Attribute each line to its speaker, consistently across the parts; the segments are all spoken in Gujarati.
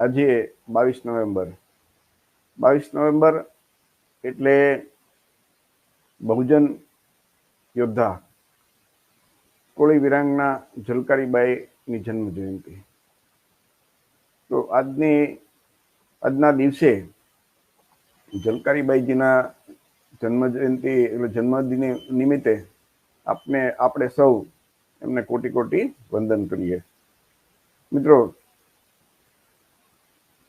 Speaker 1: આજે 22 નવેમ્બર એટલે બહુજન યોદ્ધા કોળી વિરાંગના ઝલકારીબાઈની જન્મ જયંતિ. તો આજના દિવસે ઝલકારીબાઈજીના જન્મ જયંતિ એટલે જન્મદિન નિમિત્તે આપણે સૌ એમને કોટી કોટી વંદન કરીએ. મિત્રો,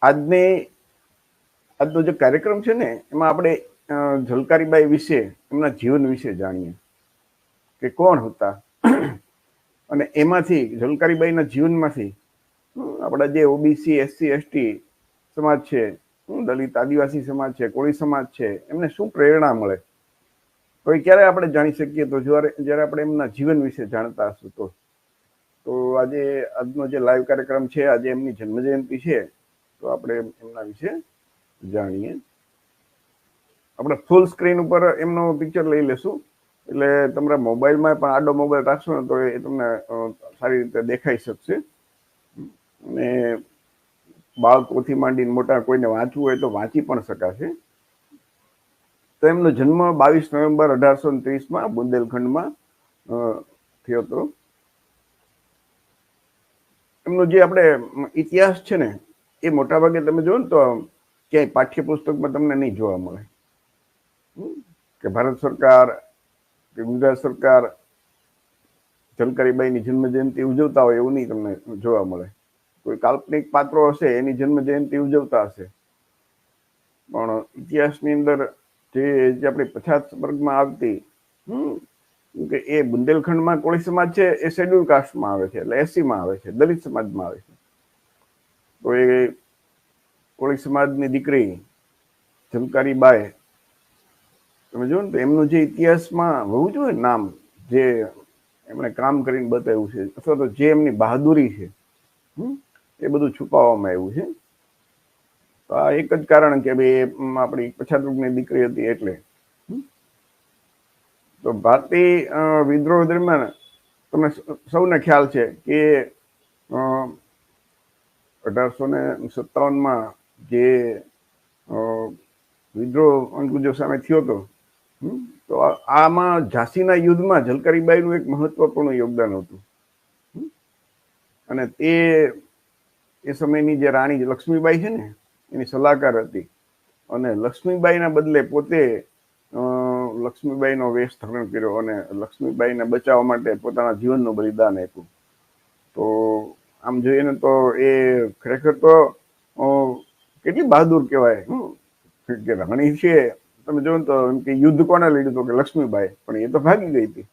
Speaker 1: આજનો જે કાર્યક્રમ છે ને, એમાં આપણે ઝલકારીબાઈ વિશે, એમના જીવન વિશે જાણીએ કે કોણ હતા, અને એમાંથી ઝલકારીબાઈના જીવનમાંથી આપણા જે ઓબીસી, એસસી, એસટી સમાજ છે, દલિત આદિવાસી સમાજ છે, કોળી સમાજ છે, એમને શું પ્રેરણા મળે, તો એ ક્યારે આપણે જાણી શકીએ? તો જ્યારે આપણે એમના જીવન વિશે જાણતા હશું તો. આજનો જે લાઈવ કાર્યક્રમ છે, આજે એમની જન્મજયંતિ છે, તો આપણે એમના વિશે જાણીએ. આપણે ફૂલ સ્ક્રીન ઉપર એમનો પિક્ચર લઈ લેશું, એટલે તમારા મોબાઈલમાં પણ આડો મોબાઈલ રાખશો ને તો એ તમને સારી રીતે દેખાઈ શકશે. અને બાળકોથી માંડીને મોટા કોઈને વાંચવું હોય તો વાંચી પણ શકાશે. તો એમનો જન્મ 22 નવેમ્બર 1830 બુંદેલખંડમાં થયો હતો. એમનો જે આપણે ઇતિહાસ છે ને, એ મોટાભાગે તમે જુઓ ને તો ક્યાંય પાઠ્યપુસ્તકમાં તમને નહીં જોવા મળે કે ભારત સરકાર કે ગુજરાત સરકાર ઝલકારીબાઈની જન્મ જયંતિ ઉજવતા હોય એવું નહીં તમને જોવા મળે. કોઈ કાલ્પનિક પાત્રો હશે, એની જન્મ જયંતિ ઉજવતા હશે, પણ ઇતિહાસની અંદર જે આપણી પછાત વર્ગમાં આવતી કે એ બુંદેલખંડમાં કોળી સમાજ છે, એ શેડ્યુલ કાસ્ટમાં આવે છે, એટલે એસસીમાં આવે છે, દલિત સમાજમાં આવે છે. તો એ કોળી સમાજની દીકરી ઝલકારીબાઈ, તમે જુઓ ને તો એમનું જે ઇતિહાસમાં હોવું જોઈએ નામ, જે એમણે કામ કરીને બતાવ્યું છે, અથવા તો જે એમની બહાદુરી છે, એ બધું છુપાવવામાં આવ્યું છે. તો આ એક જ કારણ કે ભાઈ આપણી પછાત વર્ગની દીકરી હતી એટલે. તો ભારતીય વિદ્રોહ દરમિયાન તમને સૌને ખ્યાલ છે કે 1857 જે વિદ્રોહ અંગ્રેજો સામે થયો હતો, તો આમાં ઝાંસીના યુદ્ધમાં ઝલકારીબાઈનું એક મહત્વપૂર્ણ યોગદાન હતું. અને એ સમયની જે રાણી લક્ષ્મીબાઈ છે ને, એની સલાહકાર હતી, અને લક્ષ્મીબાઈના બદલે પોતે લક્ષ્મીબાઈનો વેશ ધારણ કર્યો અને લક્ષ્મીબાઈને બચાવવા માટે પોતાના જીવનનું બલિદાન આપ્યું. તો આમ જોઈએ ને તો એ ખરેખર તો કેટલી બહાદુર કહેવાય કે રાણી છે. તમે જો ને તો એમ કે યુદ્ધ કોને લડ્યું? તો કે લક્ષ્મીબાઈ, પણ એ તો ભાગી ગઈ હતી.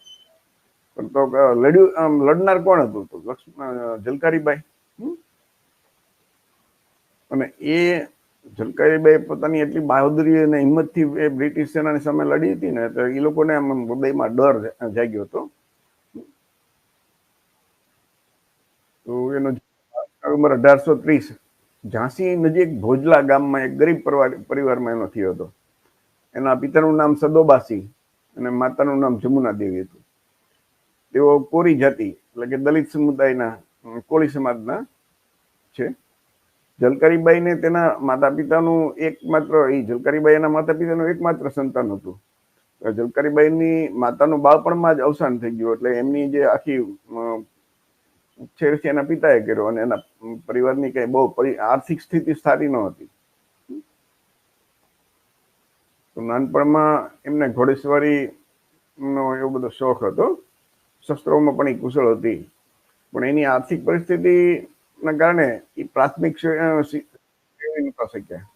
Speaker 1: પણ તો લડનાર કોણ હતું? તો ઝલકારીબાઈ. અને એ ઝલકારીબાઈ પોતાની એટલી બહાદુરી અને હિંમતથી એ બ્રિટિશ સેનાની સામે લડી હતી ને, તો એ લોકોને આમ હૃદયમાં ડર જાગ્યો હતો. તો એનો નવેમ્બર 1830 ઝાંસી નજીક ભોજલા ગામમાં એક ગરીબ પરિવારમાં એનો થયો હતો. એના પિતાનું નામ સદોબાસી અને માતાનું નામ જમુના દેવી હતું. તેઓ કોરી જાતિ એટલે કે દલિત સમુદાયના કોળી સમાજના છે. ઝલકારીબાઈને તેના માતા પિતાનું ઝલકારીબાઈના માતા પિતાનું એકમાત્ર સંતાન હતું. ઝલકારીબાઈની માતાનું બાળપણમાં જ અવસાન થઈ ગયું, એટલે એમની જે આખી ઉછેર છે એના પિતાએ કર્યો, અને એના પરિવારની કઈ બહુ આર્થિક સ્થિતિ સારી ન હતી. તો નાનપણમાં એમને ઘોડેસવારીનો એવો બધો શોખ હતો, શસ્ત્રોમાં પણ એ કુશળ હતી, પણ એની આર્થિક પરિસ્થિતિના કારણે એ પ્રાથમિક નતા શક્યા.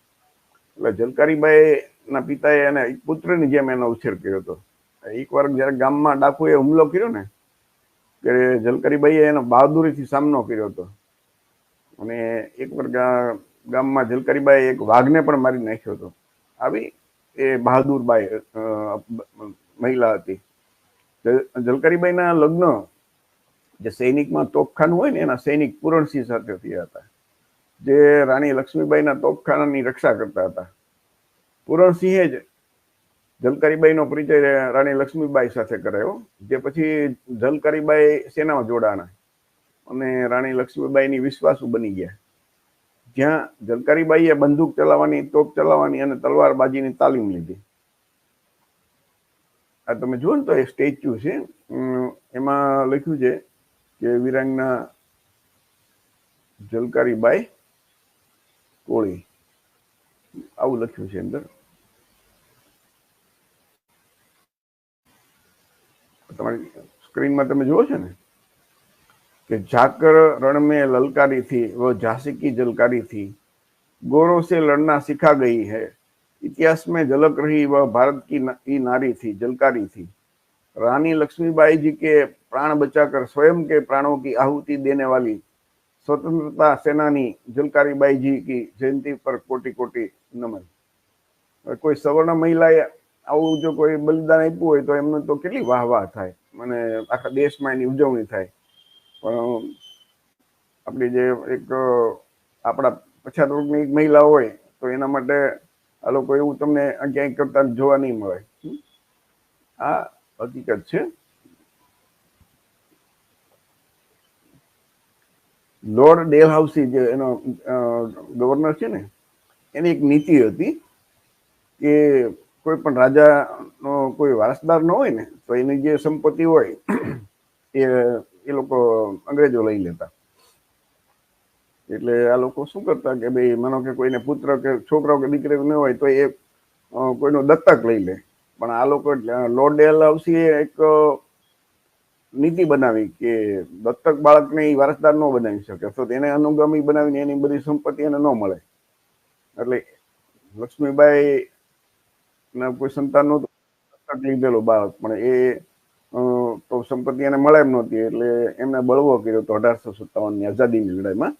Speaker 1: એટલે ઝલકારીબાઈના પિતાએ એને પુત્રની જેમ એનો ઉછેર કર્યો હતો. એકવાર જયારે ગામમાં ડાકુએ હુમલો કર્યો ને, ત્યારે ઝલકારીબાઈએ એનો બહાદુરીથી સામનો કર્યો હતો. અને એકવાર ગામમાં ઝલકારીબાઈએ એક વાઘને પણ મારી નાખ્યો હતો. આવી એ બહાદુરબાઈ મહિલા હતી. ઝલકારીબાઈના લગ્ન જે સૈનિકમાં તોપખાનું હોય ને, એના સૈનિક પૂરણસિંહ સાથે થયા હતા, જે રાણી લક્ષ્મીબાઈના તોપખાનાની રક્ષા કરતા હતા. પૂરણસિંહે જ ઝલકારીબાઈનો પરિચય રાણી લક્ષ્મીબાઈ સાથે કરાયો, જે પછી ઝલકારીબાઈ સેનામાં જોડાણા અને રાણી લક્ષ્મીબાઈની વિશ્વાસુ બની ગયા. જ્યાં ઝલકારીબાઈએ બંદૂક ચલાવવાની, તોપ ચલાવવાની અને તલવારબાજીની તાલીમ લીધી. આ તમે જુઓ ને તો એ સ્ટેચ્યુ છે, એમાં લખ્યું છે કે વીરાંગના ઝલકારીબાઈ કોળી, આવું લખ્યું છે અંદર. તમારી સ્ક્રીનમાં તમે જુઓ છો ને कि जाकर रण में ललकारी थी वो झांसी की जलकारी थी, गोरों से लड़ना सिखा गई है, इतिहास में झलक रही वह भारत की नारी थी, जलकारी थी। रानी लक्ष्मीबाई जी के प्राण बचाकर स्वयं के प्राणों की आहुति देने वाली स्वतंत्रता सेनानी जलकारी बाई जी की जयंती पर कोटि कोटि नमन। કોઈ સવર્ણ મહિલાએ આવું જો કોઈ બલિદાન આપ્યું હોય તો એમને તો કેટલી વાહ વાહ થાય, મને આખા દેશમાં એની ઉજવણી થાય. પણ આપણી જે એક આપણા પછાત વર્ગની એક મહિલા હોય તો એના માટે આ લોકો એવું તમને ક્યાંય કરતા જોવા નહીં મળે. આ હકીકત છે. લોર્ડ ડેલહાઉસી જે એનો ગવર્નર છે ને, એની એક નીતિ હતી કે કોઈ પણ રાજાનો કોઈ વારસદાર ન હોય ને તો એની જે સંપત્તિ હોય એ લોકો અંગ્રેજો લઈ લેતા. એટલે આ લોકો શું કરતા કે ભાઈ માનો કે કોઈને પુત્ર કે છોકરો કે દીકરી ન હોય તો એ કોઈનો દત્તક લઈ લે. પણ આ લોકો લોર્ડ ડેલહાઉસીએ એક નીતિ બનાવી કે દત્તક બાળકને એ વારસદાર ન બનાવી શકે, તો તેને અનુગામી બનાવીને એની બધી સંપત્તિ એને ન મળે. એટલે લક્ષ્મીબાઈ ના કોઈ સંતાન નું દત્તક લીધેલું બાળક, પણ એ તો સંપત્તિ એને મળે એમ નહોતી, એટલે એમને બળવો કર્યો હતો 1857ની આઝાદીની લડાઈમાં.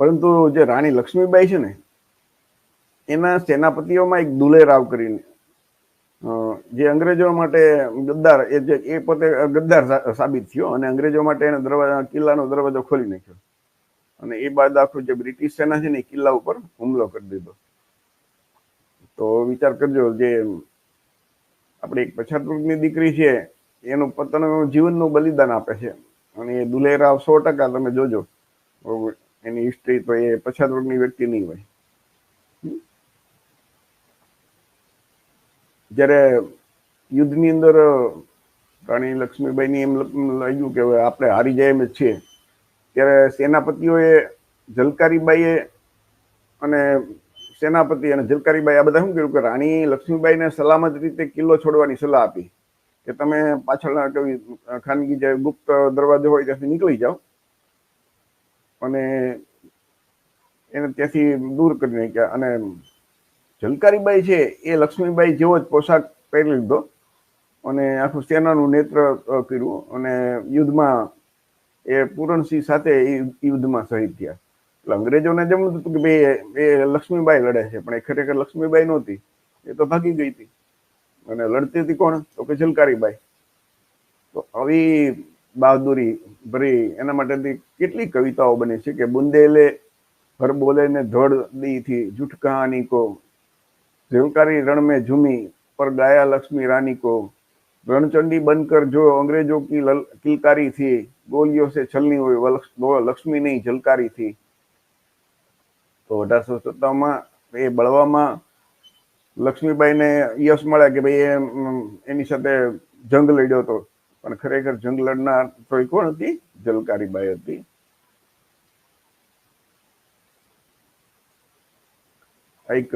Speaker 1: પરંતુ જે રાણી લક્ષ્મીબાઈ છે ને, એના સેનાપતિઓમાં એક દુલેરાવ કરીને જે અંગ્રેજો માટે ગદ્દાર, એ પોતે ગદ્દાર સાબિત થયો અને અંગ્રેજો માટે એને કિલ્લાનો દરવાજો ખોલી નાખ્યો. અને એ બાદ આખું જે બ્રિટિશ સેના છે ને એ કિલ્લા ઉપર હુમલો કરી દીધો. તો વિચાર કરજો, જે આપણી એક પછાત વર્ગની દીકરી છે એનું પોતાનું જીવનનું બલિદાન આપે છે, અને એ દુલેરાવ 100% તમે જોજો એની હિસ્ટ્રી, તો એ પછાત વર્ગની વ્યક્તિ નહીં હોય. જ્યારે યુદ્ધની અંદર રાણી લક્ષ્મીબાઈની એમ લાગ્યું કે આપણે હારી જાય એમ જ છીએ, ત્યારે સેનાપતિઓએ ઝલકારીબાઈએ અને સેનાપતિ અને ઝલકારીબાઈ આ બધા શું કર્યું કે રાણી લક્ષ્મીબાઈને સલામત રીતે કિલ્લો છોડવાની સલાહ આપી કે તમે પાછળના ખાનગી જે ગુપ્ત દરવાજો હોય ત્યાંથી નીકળી જાઓ, અને એને ત્યાંથી દૂર કરી નાખ્યા. અને ઝલકારીબાઈ છે એ લક્ષ્મીબાઈ જેવો જ પોશાક પહેરી લીધો અને આખું સેનાનું નેતૃત્વ કર્યું, અને યુદ્ધમાં એ પૂરણસિંહ સાથે યુદ્ધમાં શહીદ થયા. એટલે અંગ્રેજોને જેમ હતું કે ભાઈ એ લક્ષ્મીબાઈ લડે છે, પણ એ ખરેખર લક્ષ્મીબાઈ નહોતી, એ તો ભાગી ગઈ હતી. અને લડતી હતી કોણ? તો કે ઝલકારીબાઈ. તો આવી બહાદુરી ભરી એના માટેથી કેટલી કવિતાઓ બની છે કે બુંદેલે ઘર બોલે ને ધડ દી થી જૂઠ કહાની કો, ઝલकारी रण में झूमी पर गाया लक्ष्मी रानी को, रणचंडी बनकर जो अंग्रेजों की किलकारी थी, गोलियों से छलनी हुई वो लक्ष्मी नहीं झलकारी थी. તો 1857માં એ બળવામાં લક્ષ્મીબાઈને યશ મળે કે ભાઈ એની સાથે જંગ લડ્યો હતો, પણ ખરેખર જંગ લડનાર તો એ કોણ હતી? ઝલકારીબાઈ હતી. એક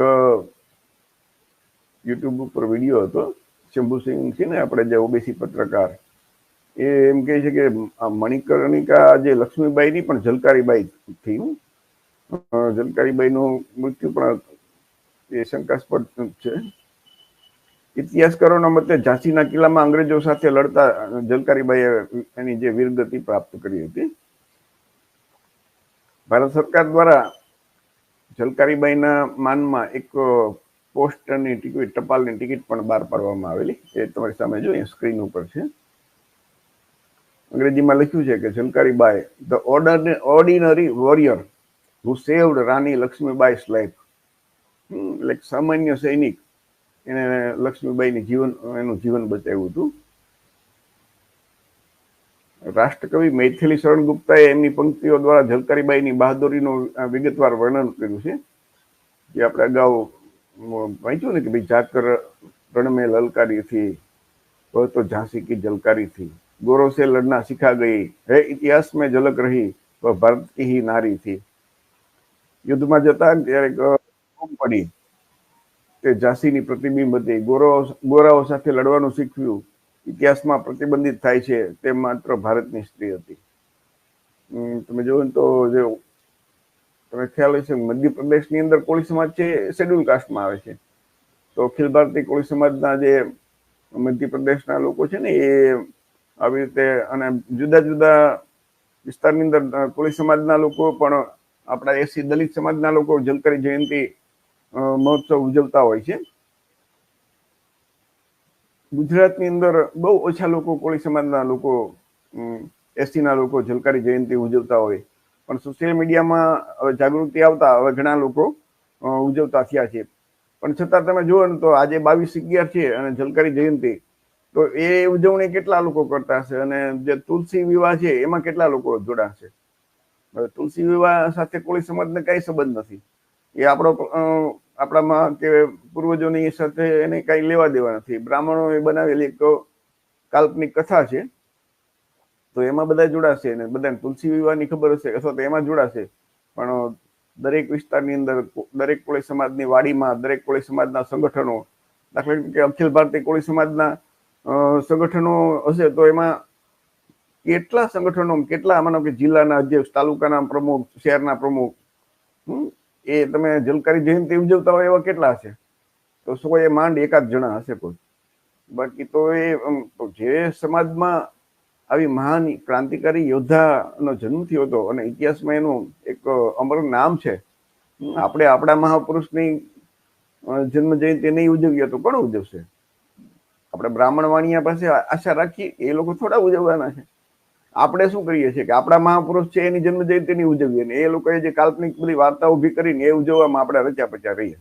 Speaker 1: યુટ્યુબ ઉપર વિડીયો હતો, શંભુસિંહ છે ને આપણે જે ઓબીસી પત્રકાર, એ એમ કહે છે કે મણિકર્ણિકા જે લક્ષ્મીબાઈની પણ ઝલકારીબાઈ થયું. ઝલકારીબાઈનું મૃત્યુ પણ એ શંકાસ્પદ છે. ઇતિહાસકારોના મતે ઝાંસીના કિલ્લામાં અંગ્રેજો સાથે લડતા ઝલકારીબાઈએ એની જે વીરગતિ પ્રાપ્ત કરી હતી. ભારત સરકાર દ્વારા ઝલકારીબાઈના માનમાં એક પોસ્ટની ટિકિટ, ટપાલની ટિકિટ પણ બહાર પાડવામાં આવેલી, એ તમારી સામે જો સ્ક્રીન ઉપર છે. અંગ્રેજીમાં લખ્યું છે કે Jhalkaribai the ordinary warrior who saved Rani લક્ષ્મીબાઈ's life. એટલે સામાન્ય સૈનિક, એને લક્ષ્મીબાઈની એનું જીવન બચાવ્યું હતું. રાષ્ટ્રકવિ મૈથિલી શરણ ગુપ્તાએ એમની પંક્તિઓ દ્વારા ઝલકારીબાઈની બહાદુરીનું વિગતવાર વર્ણન કર્યું છે, જે આપણે અગાઉ વાંચ્યું ને કે ભાઈ જાકર રણ में ललकारी थी वह तो झांसी की जलकारी थी, गोरों से लड़ना सिखा गई है इतिहास में झलक रही वह भारत की ही नारी थी। યુદ્ધમાં જતા ત્યારે પડી તે ઝાંસીની પ્રતિબિંબ હતી, ગોરાઓ સાથે લડવાનું શીખ્યું ઇતિહાસમાં પ્રતિબંધિત થાય છે તે માત્ર ભારતની સ્ત્રી હતી। તમે જોયું તો જે તમે ખ્યાલ હશે મધ્યપ્રદેશની અંદર કોળી સમાજ છે શેડ્યુલ કાસ્ટમાં આવે છે, તો અખિલ ભારતીય કોળી સમાજના જે મધ્યપ્રદેશના લોકો છે ને એ આવી રીતે અને જુદા જુદા વિસ્તારની અંદર કોળી સમાજના લોકો પણ આપણા એસી દલિત સમાજના લોકો ઝલકારી જયંતિ મહોત્સવ ઉજવતા હોય છે। ગુજરાતની અંદર બહુ ઓછા લોકો કોળી સમાજના લોકો એસટીના લોકો ઝલકારી જયંતિ ઉજવતા હોય, પણ સોશિયલ મીડિયામાં હવે જાગૃતિ આવતા હવે ઘણા લોકો ઉજવતા થયા છે। પણ છતાં તમે જુઓ ને તો આજે 22/11 છે અને ઝલકારી જયંતિ, તો એ ઉજવણી કેટલા લોકો કરતા હશે, અને જે તુલસી વિવાહ છે એમાં કેટલા લોકો જોડાશે। તુલસી વિવાહ સાથે કોળી સમાજને કઈ સંબંધ નથી, એ આપણામાં કે પૂર્વજોની સાથે એને કઈ લેવા દેવા નથી। બ્રાહ્મણોએ બનાવેલી એક કાલ્પનિક કથા છે, તો એમાં બધા જોડાશે ને બધાને તુલસી વિવાહની ખબર હશે અથવા તો એમાં જોડાશે, પણ દરેક વિસ્તારની અંદર દરેક કોળી સમાજની વાડીમાં દરેક કોળી સમાજના સંગઠનો, દાખલા તરીકે અખિલ ભારતીય કોળી સમાજના સંગઠનો હશે તો એમાં કેટલા સંગઠનો, કેટલા માનો કે જિલ્લાના અધ્યક્ષ, તાલુકાના પ્રમુખ, શહેરના પ્રમુખ, એ તમે ઝલકારી જયંતિ ઉજવતા હોય એવા કેટલા હશે, તો 100 માંડ એકાદ જણા હશે કોઈ, બાકી તો એ જે સમાજમાં આવી મહાન ક્રાંતિકારી યોદ્ધાનો જન્મ થયો હતો અને ઇતિહાસમાં એનું એક અમર નામ છે, આપણે આપણા મહાપુરુષની જન્મ જયંતિ નહીં ઉજવીએ તો કોણ ઉજવશે? આપણે બ્રાહ્મણ વાણિયા પાસે આશા રાખીએ, એ લોકો થોડા ઉજવવાના છે। આપણે શું કરીએ છીએ કે આપણા મહાપુરુષ છે એની જન્મ જયંતિ નહીં ઉજવીએ ને એ લોકોએ જે કાલ્પનિક બધી વાર્તા ઉભી કરીને એ ઉજવવામાં આપણે રચ્યા પચ્યા રહીએ।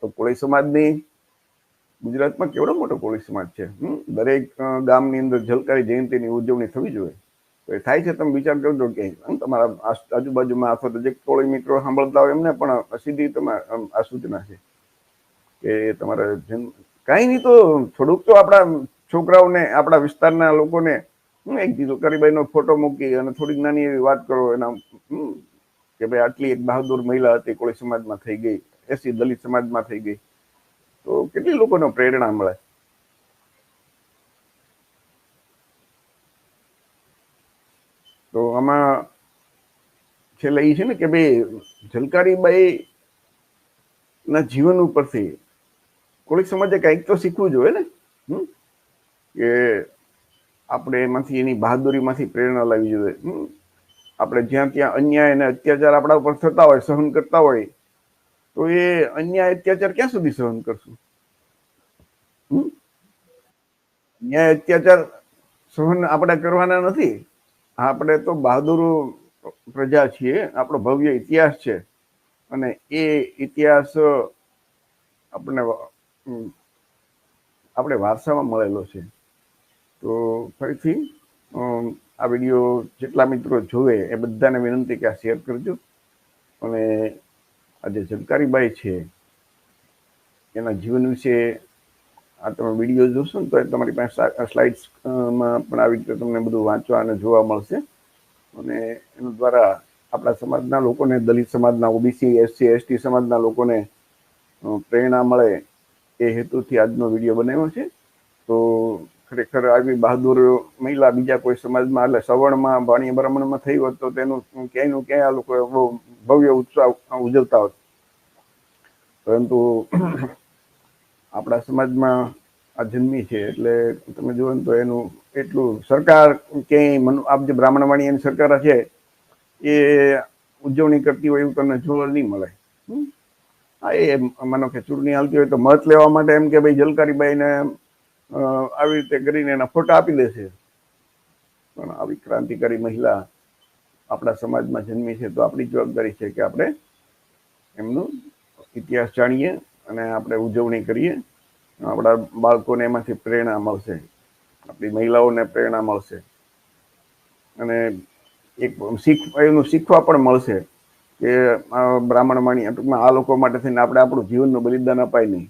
Speaker 1: તો કોળી સમાજની ગુજરાતમાં કેવડો મોટો કોળી સમાજ છે, દરેક ગામની અંદર ઝલકારી જયંતિની ઉજવણી થવી જોઈએ, તો એ થાય છે। તમે વિચાર કરજો કે તમારા આજુબાજુમાં અથવા તો જે કોળી મિત્રો સાંભળતા હોય એમને પણ સીધી તમારા આ સૂચના છે કે તમારે કઈ નહીં તો થોડુંક તો આપણા છોકરાઓને, આપણા વિસ્તારના લોકોને એક ઝલકારીબાઈનો ફોટો મૂકી અને થોડીક નાની એવી વાત કરો એના કે ભાઈ આટલી એક બહાદુર મહિલા હતી, કોળી સમાજમાં થઈ ગઈ, એસી દલિત સમાજમાં થઈ ગઈ, તો કેટલી લોકોને પ્રેરણા મળે। તો આમાં છેલ્લે એ છે ને કે ભાઈ ઝલકારીબાઈ ના જીવન ઉપરથી કોળી સમાજે કંઈક તો શીખવું જોઈએ ને, કે આપણે એમાંથી એની બહાદુરીમાંથી પ્રેરણા લાવવી જોઈએ। આપણે જ્યાં ત્યાં અન્યાય અને અત્યાચાર આપણા ઉપર થતા હોય, સહન કરતા હોય, તો એ અન્યાય અત્યાચાર ક્યાં સુધી સહન કરશું? અન્યાય અત્યાચાર સહન આપણે કરવાના નથી, આપણે તો બહાદુર પ્રજા છીએ, આપણો ભવ્ય ઇતિહાસ છે અને એ ઇતિહાસ આપણે વારસામાં મળેલો છે। તો ફરીથી આ વિડીયો જેટલા મિત્રો જોવે એ બધાને વિનંતી કે આ શેર કરજો, અને આ જે ઝલકારીબાઈ છે એના જીવન વિશે આ તમે વિડીયો જોશો ને તો તમારી પાસે સ્લાઇડ્સમાં પણ આવી રીતે તમને બધું વાંચવા અને જોવા મળશે, અને એના દ્વારા આપણા સમાજના લોકોને, દલિત સમાજના, ઓબીસી, એસસી, એસટી સમાજના લોકોને પ્રેરણા મળે એ હેતુથી આજનો વિડીયો બનાવ્યો છે। તો ખરેખર આવી બહાદુર મહિલા બીજા કોઈ સમાજમાં, એટલે સવર્ણમાં, વાણિયા બ્રાહ્મણમાં થઈ હોત તો તેનું ક્યાંયનું ક્યાંય આ લોકો બહુ ભવ્ય ઉત્સાહ ઉજવતા હોત, પરંતુ આપણા સમાજમાં આ જન્મી છે એટલે તમે જુઓ ને તો એનું એટલું સરકાર ક્યાંય આ જે બ્રાહ્મણ વાણિયાની સરકાર છે એ ઉજવણી કરતી હોય એવું તમને જોવા નહીં મળે। હા, એ માનો કે ચૂંટણી હાલતી હોય તો મત લેવા માટે એમ કે ભાઈ ઝલકારીબાઈને આવી રીતે કરીને એના ફોટા આપી દેશે, પણ આવી ક્રાંતિકારી મહિલા આપણા સમાજમાં જન્મી છે તો આપણી જવાબદારી છે કે આપણે એમનો ઇતિહાસ જાણીએ અને આપણે ઉજવણી કરીએ। આપણા બાળકોને એમાંથી પ્રેરણા મળશે, આપણી મહિલાઓને પ્રેરણા મળશે। અને એક એનું શીખવા પણ મળશે કે બ્રાહ્મણ વાણી ટૂંકમાં આ લોકો માટે થઈને આપણે આપણું જીવનનું બલિદાન અપાય નહીં.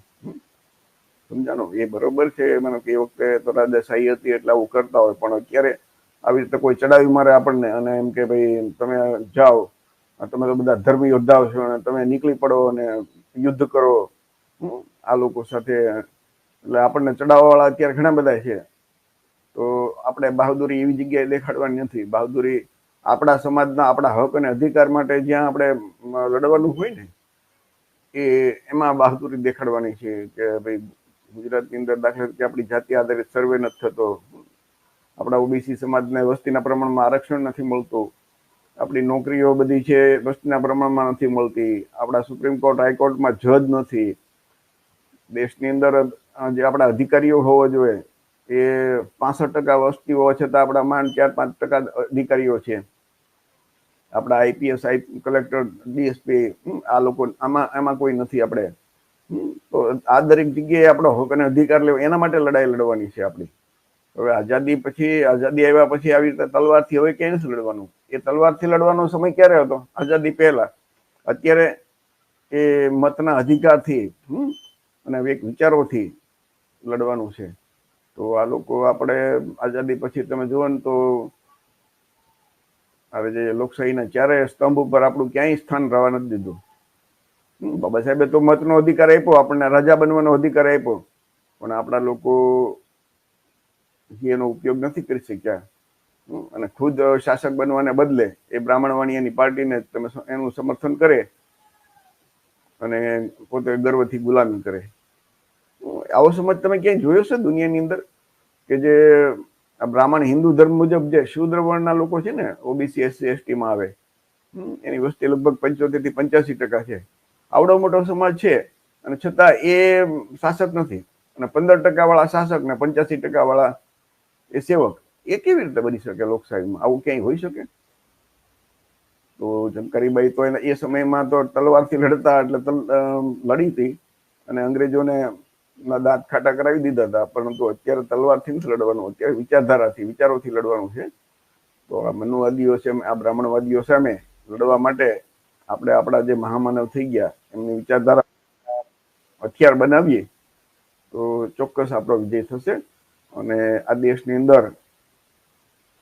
Speaker 1: સમજાણો? એ બરોબર છે. મને કે એ વખતે તો રાજાશાહી હતી એટલે આવું કરતા હોય, પણ અત્યારે આવી રીતે કોઈ ચડાવી મારે આપણને અને એમ કે ભાઈ તમે જાઓ, તમે તો બધા ધર્મ યોદ્ધાઓ છો અને તમે નીકળી પડો અને યુદ્ધ કરો આ લોકો સાથે, એટલે આપણને ચડાવવા વાળા અત્યારે ઘણા બધા છે. તો આપણે બહાદુરી એવી જગ્યાએ દેખાડવાની નથી. બહાદુરી આપણા સમાજના આપણા હક અને અધિકાર માટે જ્યાં આપણે લડવાનું હોય ને એમાં બહાદુરી દેખાડવાની છે. કે ભાઈ ગુજરાતની અંદર દાખલા તરીકે આપણી જાતિ આધારિત સર્વે નથી થતો, આપણા ઓબીસી સમાજને વસ્તીના પ્રમાણમાં આરક્ષણ નથી મળતું, આપણી નોકરીઓ બધી છે વસ્તીના પ્રમાણમાં નથી મળતી, આપણા સુપ્રીમ કોર્ટ હાઈકોર્ટમાં જજ નથી, દેશની અંદર જે આપણા અધિકારીઓ હોવા જોઈએ એ 65% વસ્તી હોવા છતાં આપણા માંડ 4-5% અધિકારીઓ છે. આપણા આઈપીએસ કલેક્ટર ડીએસપી આ લોકો આમાં કોઈ નથી. આપણે તો આ દરેક જગ્યાએ આપણો હક અને અધિકાર લેવો એના માટે લડાઈ લડવાની છે આપણી. હવે આઝાદી આવ્યા પછી આવી રીતે તલવારથી હવે ક્યાંય નથી લડવાનું. એ તલવારથી લડવાનો સમય ક્યારે હતો? આઝાદી પહેલા. અત્યારે એ મતના અધિકારથી અને એક વિચારોથી લડવાનું છે. તો આ લોકો આપણે આઝાદી પછી તમે જુઓ ને તો હવે જે લોકશાહીના ચારે સ્તંભ ઉપર આપણું ક્યાંય સ્થાન રહેવા નથી દીધું. બાબા સાહેબે તો મતનો અધિકાર આપ્યો, આપણને રાજા બનવાનો અધિકાર આપ્યો, પણ આપણા લોકો એનો ઉપયોગ નથી કરી શક્યા અને ખુદ શાસક બનવાને બદલે એ બ્રાહ્મણવાણી એની પાર્ટીને તમે એનું સમર્થન કરે અને પોતે ગર્વથી ગુલામી કરે. આવો સમજ તમે ક્યાંય જોયો છે દુનિયાની અંદર કે જે આ બ્રાહ્મણ હિન્દુ ધર્મ મુજબ જે શૂદ્ર વર્ણના લોકો છે ને, ઓબીસી એસસી એસટી માં આવે, એની વસ્તી લગભગ 75 થી 85% છે. આવડો મોટો સમાજ છે અને છતાં એ શાસક નથી, અને 15% વાળા શાસક ને 85% વાળા એ સેવક. એ કેવી રીતે બની શકે લોકશાહીમાં? આવું ક્યાંય હોઈ શકે? તો ઝલકારીબાઈ તો એ સમયમાં તો તલવારથી લડતા, એટલે લડી હતી અને અંગ્રેજોને દાંત ખાટા કરાવી દીધા હતા. પરંતુ અત્યારે તલવારથી નથી લડવાનું, અત્યારે વિચારધારાથી, વિચારોથી લડવાનું છે. તો આ મનુવાદીઓ છે, આ બ્રાહ્મણવાદીઓ સામે લડવા માટે આપણે આપણા જે મહામાનવ થઈ ગયા એમની વિચારધારા હથિયાર બનાવીએ તો ચોક્કસ આપણો વિજય થશે. અને આ દેશની અંદર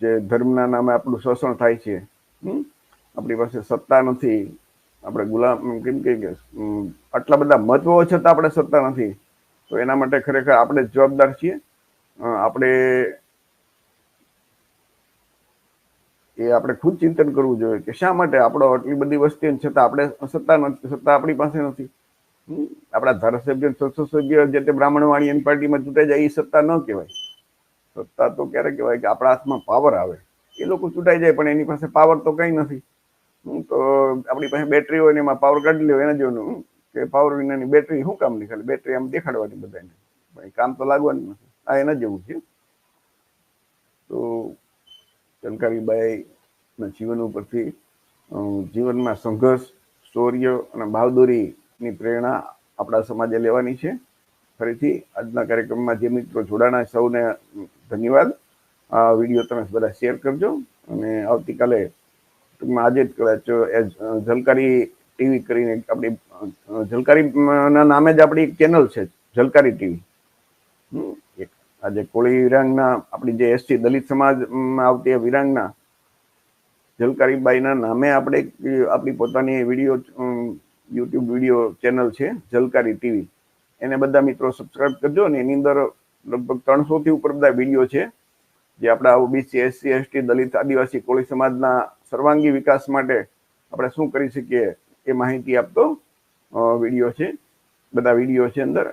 Speaker 1: જે ધર્મના નામે આપણું શોષણ થાય છે, આપણી પાસે સત્તા નથી, આપણે ગુલામ કેમ કે આટલા બધા મત હોવા છતાં આપણે સત્તા નથી, તો એના માટે ખરેખર આપણે જવાબદાર છીએ. આપણે ખુદ ચિંતન કરવું જોઈએ કે શા માટે આપણો આટલી બધી વસ્તી છતાં આપણે સત્તા આપણી પાસે નથી. આપણા ધારાસભ્ય સંસદ સભ્ય જે તે બ્રાહ્મણવાણી એની પાર્ટીમાં ચૂંટાઈ જાય એ સત્તા ન કહેવાય. સત્તા તો ક્યારે કહેવાય કે આપણા હાથમાં પાવર આવે. એ લોકો ચૂંટાઈ જાય પણ એની પાસે પાવર તો કઈ નથી. તો આપણી પાસે બેટરી હોય ને એમાં પાવર કાઢી લે એના જેવું કે પાવર વિનાની બેટરી શું કામ ની? ખાલી બેટરી આમ દેખાડવાની બધાને, કામ તો લાગવાનું નથી. આ એના જેવું છે. તો ઝલકારીબાઈ ના જીવન ઉપરથી જીવનમાં સંઘર્ષ, શૌર્ય અને બહાદુરીની પ્રેરણા આપણા સમાજે લેવાની છે. ફરીથી આજના કાર્યક્રમમાં જે મિત્રો જોડાણા સૌને ધન્યવાદ. આ વિડીયો તમે બધા શેર કરજો અને આવતીકાલે ટૂંકમાં આજે જ કદાચ ઝલકારી ટીવી કરીને આપણી ઝલકારીના નામે જ આપણી એક ચેનલ છે, ઝલકારી ટીવી. આજે કોળી વિરાંગના આપણી જે એસટી દલિત સમાજમાં આવતી વિરાંગના ઝલકારીબાઈના નામે આપણે આપણી પોતાની યુટ્યુબ વિડીયો ચેનલ છે ઝલકારી ટીવી. એને બધા મિત્રો સબસ્ક્રાઇબ કરજો અને એની અંદર લગભગ 300 થી ઉપર બધા વિડીયો છે જે આપણા ઓબીસી એસસી એસટી દલિત આદિવાસી કોળી સમાજના સર્વાંગી વિકાસ માટે આપણે શું કરી શકીએ એ માહિતી આપતો વિડીયો છે. બધા વિડીયો છે અંદર,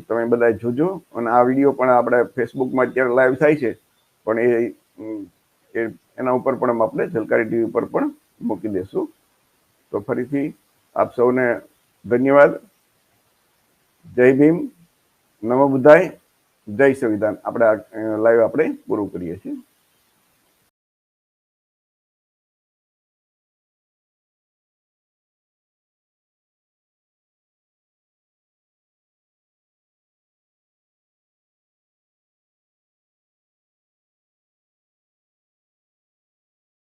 Speaker 1: તમે બધા જોજો. અને આ વિડીયો પણ આપણે ફેસબુકમાં અત્યારે લાઈવ થાય છે, પણ એના ઉપર પણ આપણે ઝલકારી ટીવી ઉપર પણ મૂકી દેશું. તો ફરીથી આપ સૌને ધન્યવાદ. જય ભીમ, નમો બુદ્ધાય, જય સંવિધાન. આપણે લાઈવ આપણે પૂરું કરીએ છીએ.